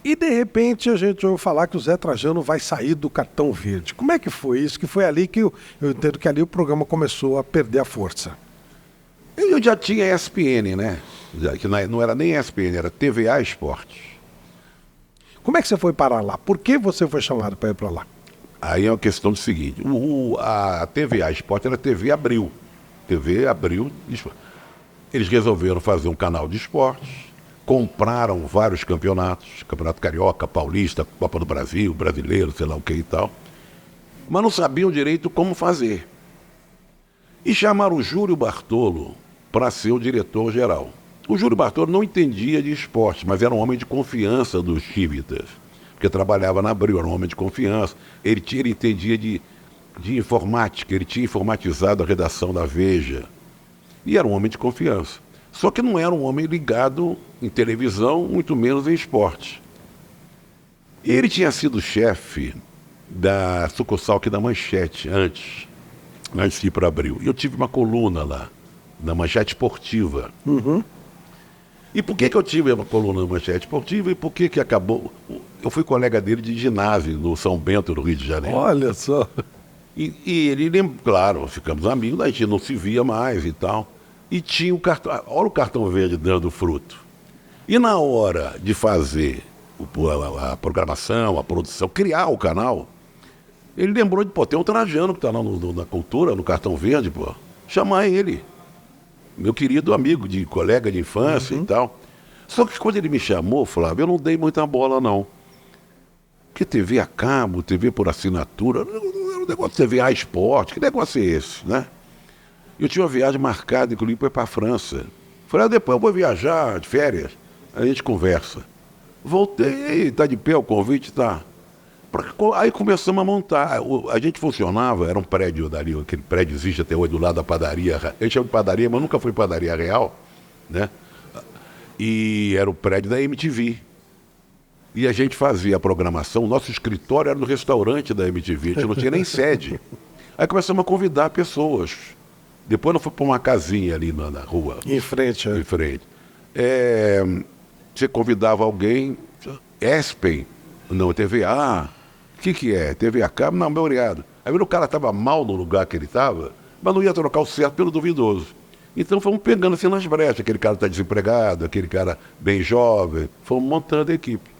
E de repente a gente ouviu falar que o Zé Trajano vai sair do Cartão Verde. Como é que foi isso? Que foi ali que eu entendo que ali o programa começou a perder a força. Eu já tinha ESPN, né? Que não era nem ESPN, era TVA Esportes. Como é que você foi parar lá? Por que você foi chamado para ir para lá? Aí é uma questão do seguinte, a TVA Esporte era TV Abril. TV Abril. Eles resolveram fazer um canal de esportes, compraram vários campeonatos, Campeonato Carioca, Paulista, Copa do Brasil, Brasileiro, sei lá o que e tal, mas não sabiam direito como fazer. E chamaram o Júlio Bartolo para ser o diretor-geral. O Júlio Bartolo não entendia de esporte, mas era um homem de confiança dos Chivitas, porque trabalhava na Abril, era um homem de confiança. Ele entendia de informática, ele tinha informatizado a redação da Veja. E era um homem de confiança. Só que não era um homem ligado em televisão, muito menos em esporte. Ele tinha sido chefe da sucursal aqui da Manchete, antes de ir para Abril. E eu tive uma coluna lá, na Manchete Esportiva. Uhum. E por que eu tive uma coluna na Manchete Esportiva e por que acabou... Eu fui colega dele de ginásio no São Bento, no Rio de Janeiro. Olha só. E ele lembra, claro, ficamos amigos, a gente não se via mais e tal. E tinha o cartão, olha o cartão verde dando fruto. E na hora de fazer a programação, a produção, criar o canal, ele lembrou de, tem um Trajano que está lá na cultura, no cartão verde, chamar ele. Meu querido amigo, colega de infância e tal. Só que quando ele me chamou, Flávio, eu não dei muita bola, não. Porque TV a cabo, TV por assinatura, o negócio de TV a esporte, que negócio é esse, né? Eu tinha uma viagem marcada, inclusive, para a França. Falei, depois eu vou viajar de férias, aí a gente conversa. Voltei, tá de pé o convite, tá. Aí começamos a montar. A gente funcionava, era um prédio dali, aquele prédio existe até hoje do lado da padaria. Eu chamo de padaria, mas nunca foi padaria real, né? E era o prédio da MTV. E a gente fazia a programação, nosso escritório era no restaurante da MTV, a gente não tinha nem sede. Aí começamos a convidar pessoas. Depois nós fomos para uma casinha ali na rua. Em frente. Em frente. Você convidava alguém, ESPEN, não, TVA. O que é? TVA Cabo? Não, meu obrigado. Aí o cara estava mal no lugar que ele estava, mas não ia trocar o certo pelo duvidoso. Então fomos pegando assim nas brechas, aquele cara está desempregado, aquele cara bem jovem, fomos montando a equipe.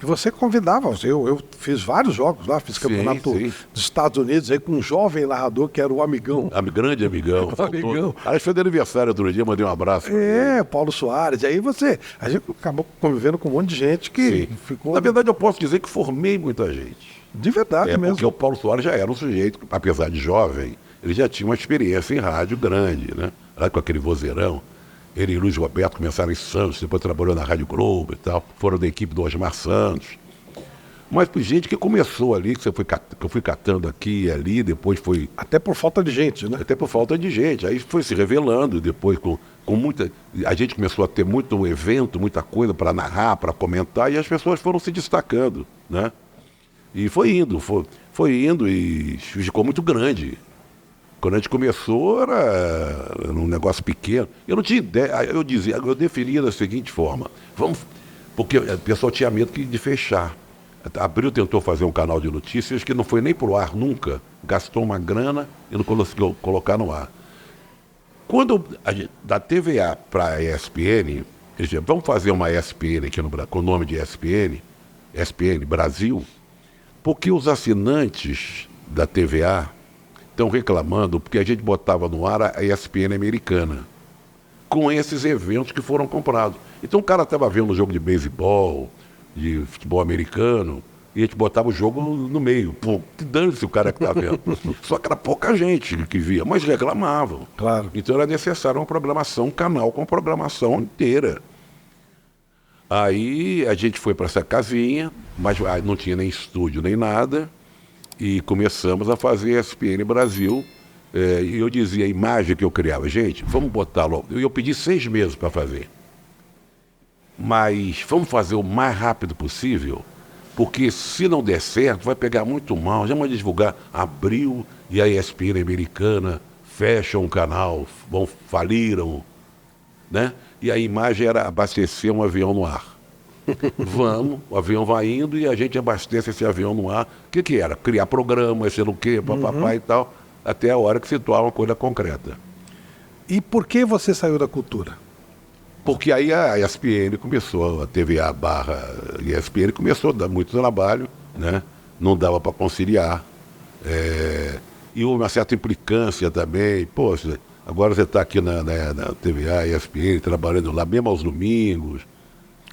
E você convidava, eu fiz vários jogos lá, fiz campeonato dos Estados Unidos aí com um jovem narrador que era o Amigão. Grande Amigão. Amigão. Aliás, foi de aniversário outro dia, mandei um abraço. Paulo Soares. E aí a gente acabou convivendo com um monte de gente que ficou... Na verdade, eu posso dizer que formei muita gente. De verdade mesmo. Porque o Paulo Soares já era um sujeito, apesar de jovem, ele já tinha uma experiência em rádio grande, né? Lá com aquele vozeirão. Ele e Luiz Roberto começaram em Santos, depois trabalhou na Rádio Globo e tal. Foram da equipe do Osmar Santos. Mas por gente que começou ali, que eu fui catando aqui e ali, depois foi... Até por falta de gente, né? Até por falta de gente. Aí foi se revelando, depois com muita... A gente começou a ter muito evento, muita coisa para narrar, para comentar, e as pessoas foram se destacando, né? E foi indo e ficou muito grande. Quando a gente começou, era um negócio pequeno. Eu não tinha ideia, eu definia da seguinte forma. Porque o pessoal tinha medo de fechar. A Abril tentou fazer um canal de notícias que não foi nem pro ar nunca. Gastou uma grana e não conseguiu colocar no ar. Quando da TVA para a ESPN, eles diziam, vamos fazer uma ESPN aqui no Brasil, com o nome de ESPN Brasil, porque os assinantes da TVA estão reclamando porque a gente botava no ar a ESPN americana, com esses eventos que foram comprados. Então o cara estava vendo um jogo de beisebol, de futebol americano, e a gente botava o jogo no meio. Pô, dane-se o cara que está vendo. Só que era pouca gente que via, mas reclamavam. Claro. Então era necessário uma programação, um canal com programação inteira. Aí a gente foi para essa casinha, mas não tinha nem estúdio nem nada, e começamos a fazer ESPN Brasil. E eu dizia a imagem que eu criava, gente, vamos botar logo. Eu pedi 6 meses para fazer. Mas vamos fazer o mais rápido possível, porque se não der certo, vai pegar muito mal. Já vamos divulgar, Abril e a ESPN americana fecham o canal, faliram, né? E a imagem era abastecer um avião no ar. Vamos, o avião vai indo e a gente abastece esse avião no ar. O que que era? Criar programas, sei lá o quê, papapá e tal, até a hora que se torna uma coisa concreta. E por que você saiu da cultura? Porque aí a ESPN começou, a TVA barra ESPN começou a dar muito trabalho, né? Não dava para conciliar. E houve uma certa implicância também. Poxa, agora você está aqui na TVA, ESPN, trabalhando lá mesmo aos domingos.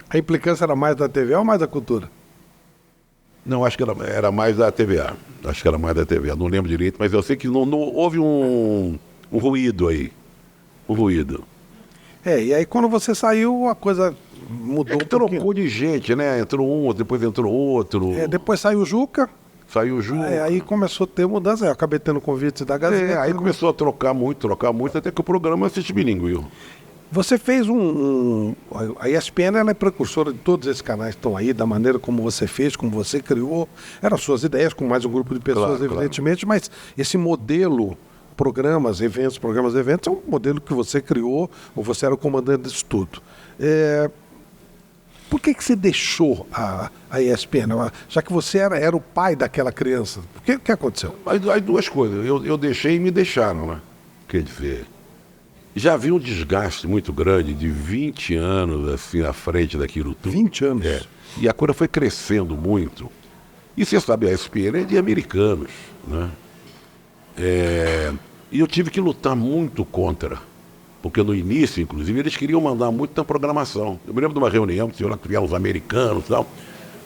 A implicância era mais da TV ou mais da cultura? Não, acho que era mais da TVA. Acho que era mais da TVA, não lembro direito, mas eu sei que não houve um ruído aí. Um ruído. E aí quando você saiu, a coisa mudou um pouquinho. Trocou de gente, né? Entrou um, depois entrou outro. Depois saiu o Juca. Saiu junto. Aí começou a ter mudança. Eu acabei tendo convites da Gazeta. Aí começou a trocar muito, até que o programa assiste bilíngue. Você fez a ESPN ela é precursora de todos esses canais que estão aí, da maneira como você fez, como você criou. Eram suas ideias, com mais um grupo de pessoas, evidentemente, mas esse modelo, programas, eventos, é um modelo que você criou, ou você era o comandante disso tudo. Por que você deixou a ESPN? Já que você era o pai daquela criança. O que aconteceu? As duas coisas. Eu deixei e me deixaram, né? Quer dizer, já havia um desgaste muito grande de 20 anos assim à frente daquilo tudo. 20 anos? E a coisa foi crescendo muito. E você sabe, a ESPN é de americanos, né? E eu tive que lutar muito contra. Porque no início, inclusive, eles queriam mandar muito na programação. Eu me lembro de uma reunião que tinha lá que vieram os americanos e tal.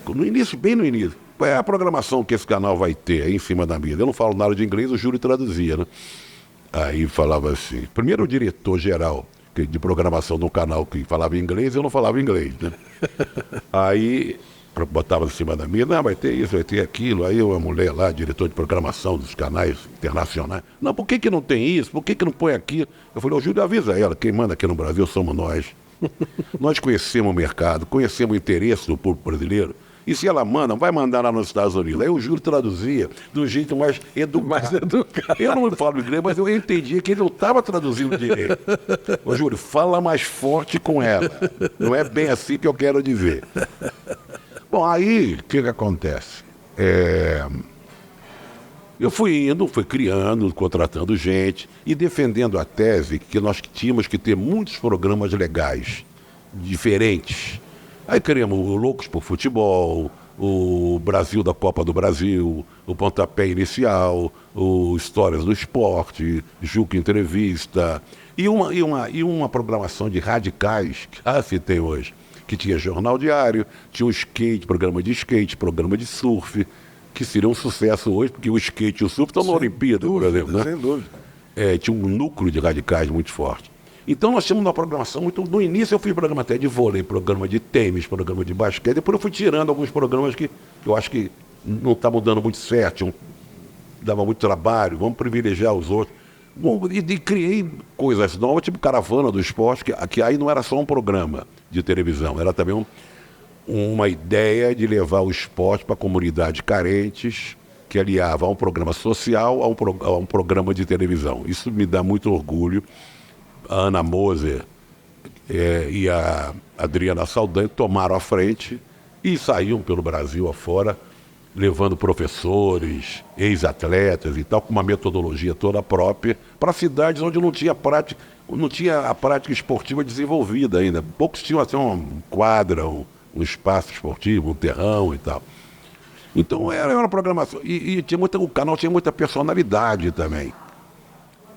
No início, bem no início. Qual é a programação que esse canal vai ter aí em cima da mesa? Eu não falo nada de inglês, o Júlio traduzia, né? Aí falava assim. Primeiro o diretor-geral de programação do canal que falava inglês, eu não falava inglês, né? Aí botava em cima da mesa, não, vai ter isso, vai ter aquilo. Aí uma mulher lá, diretor de programação dos canais internacionais. Não, por que não tem isso? Por que não põe aquilo? Eu falei, ô Júlio, avisa ela, quem manda aqui no Brasil somos nós. Nós conhecemos o mercado, conhecemos o interesse do público brasileiro. E se ela manda, vai mandar lá nos Estados Unidos. Aí o Júlio traduzia do jeito mais educado. Eu não falo inglês, mas eu entendia que ele não estava traduzindo direito. Ô Júlio, fala mais forte com ela. Não é bem assim que eu quero dizer. Bom, aí, o que acontece? Eu fui indo, fui criando, contratando gente e defendendo a tese que nós tínhamos que ter muitos programas legais, diferentes. Aí criamos o Loucos por Futebol, o Brasil da Copa do Brasil, o Pontapé Inicial, o Histórias do Esporte, Juca Entrevista e uma programação de radicais que se tem hoje. Que tinha jornal diário, tinha o skate, programa de surf, que seria um sucesso hoje, porque o skate e o surf estão na Olimpíada, por exemplo. Né? Sem dúvida. Tinha um núcleo de radicais muito forte. Então nós tínhamos uma programação muito... No início eu fiz programa até de vôlei, programa de tênis, programa de basquete, depois eu fui tirando alguns programas que eu acho que não estavam dando muito certo, dava muito trabalho, vamos privilegiar os outros. Bom, e criei coisas novas, tipo Caravana do Esporte, que aí não era só um programa de televisão, era também uma ideia de levar o esporte para comunidades carentes, que aliava a um programa social a um programa de televisão. Isso me dá muito orgulho. A Ana Moser e a Adriana Saldanha tomaram a frente e saíam pelo Brasil afora, levando professores, ex-atletas e tal, com uma metodologia toda própria, para cidades onde não tinha a prática esportiva desenvolvida ainda. Poucos tinham assim, uma quadra, um espaço esportivo, um terrão e tal. Então era uma programação. E o canal tinha muita personalidade também.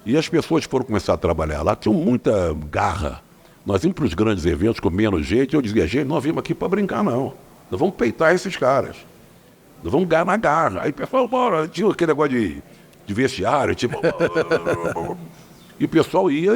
E as pessoas foram começar a trabalhar lá, tinham muita garra. Nós íamos para os grandes eventos com menos gente, eu dizia, gente, nós vimos aqui para brincar não. Nós vamos peitar esses caras. Nós vamos ganhar na garra. Aí o pessoal, bora, tinha aquele negócio de vestiário, tipo... E o pessoal ia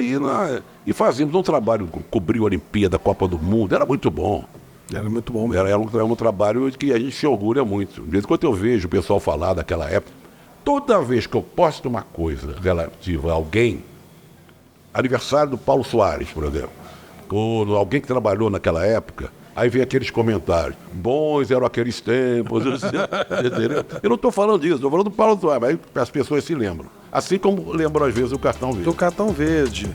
e fazíamos um trabalho, cobrir a Olimpíada, a Copa do Mundo, era muito bom. Era muito bom. Era um trabalho que a gente se orgulha muito. De vez em quando eu vejo o pessoal falar daquela época, toda vez que eu posto uma coisa relativa a alguém, aniversário do Paulo Soares, por exemplo, ou alguém que trabalhou naquela época, aí vem aqueles comentários, bons eram aqueles tempos, eu não estou falando disso, estou falando do Paulo Soares, mas as pessoas se lembram. Assim como lembram às vezes o Cartão Verde. Do Cartão Verde.